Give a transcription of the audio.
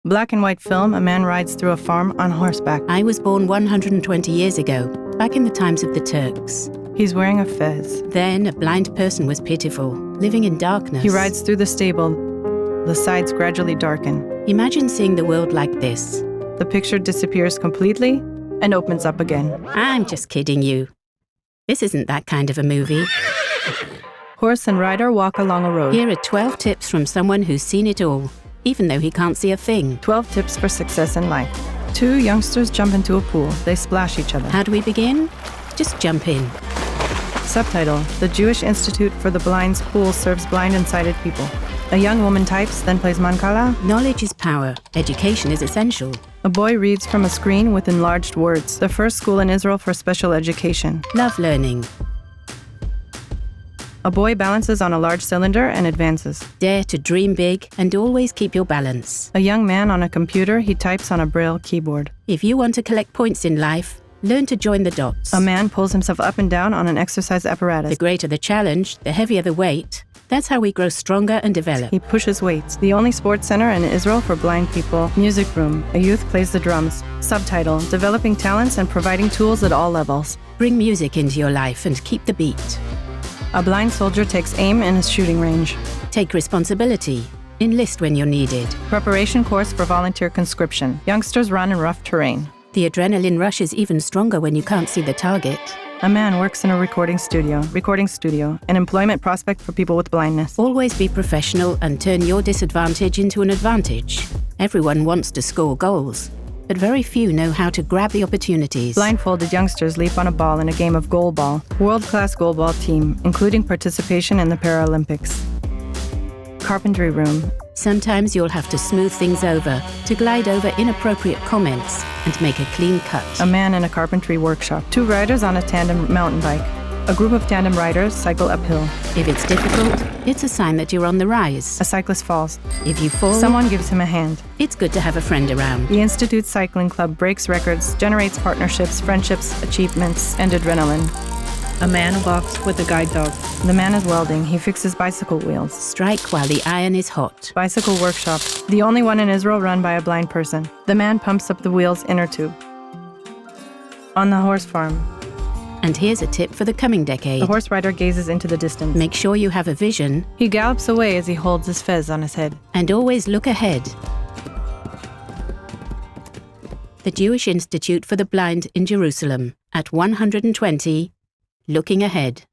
Black and white film, a man rides through a farm on horseback. I was born 120 years ago, back in the times of the Turks. He's wearing a fez. Then a blind person was pitiful, living in darkness. He rides through the stable. The sides gradually darken. Imagine seeing the world like this. The picture disappears completely and opens up again. I'm just kidding you. This isn't that kind of a movie. Horse and rider walk along a road. Here are 12 tips from someone who's seen it all, even though he can't see a thing. 12 tips for success in life. 2 youngsters jump into a pool. They splash each other. How do we begin? Just jump in. Subtitle: The Jewish Institute for the Blind's pool serves blind and sighted people. A young woman types, then plays mancala. Knowledge is power. Education is essential. A boy reads from a screen with enlarged words. The first school in Israel for special education. Love learning. A boy balances on a large cylinder and advances. Dare to dream big and always keep your balance. A young man on a computer, he types on a braille keyboard. If you want to collect points in life, learn to join the dots. A man pulls himself up and down on an exercise apparatus. The greater the challenge, the heavier the weight. That's how we grow stronger and develop. He pushes weights. The only sports center in Israel for blind people. Music room. A youth plays the drums. Subtitle: Developing talents and providing tools at all levels. Bring music into your life and keep the beat. A blind soldier takes aim in a shooting range. Take responsibility. Enlist when you're needed. Preparation course for volunteer conscription. Youngsters run in rough terrain. The adrenaline rush is even stronger when you can't see the target. A man works in a recording studio, an employment prospect for people with blindness. Always be professional and turn your disadvantage into an advantage. Everyone wants to score goals, but very few know how to grab the opportunities. Blindfolded youngsters leap on a ball in a game of goal ball. World-class goal ball team, including participation in the Paralympics. Carpentry room. Sometimes you'll have to smooth things over, to glide over inappropriate comments and make a clean cut. A man in a carpentry workshop. 2 riders on a tandem mountain bike. A group of tandem riders cycle uphill. If it's difficult, it's a sign that you're on the rise. A cyclist falls. If you fall, someone gives him a hand. It's good to have a friend around. The Institute Cycling Club breaks records, generates partnerships, friendships, achievements, and adrenaline. A man walks with a guide dog. The man is welding. He fixes bicycle wheels. Strike while the iron is hot. Bicycle workshop. The only one in Israel run by a blind person. The man pumps up the wheel's inner tube. On the horse farm. And here's a tip for the coming decade. The horse rider gazes into the distance. Make sure you have a vision. He gallops away as he holds his fez on his head. And always look ahead. The Jewish Institute for the Blind in Jerusalem at 120, looking ahead.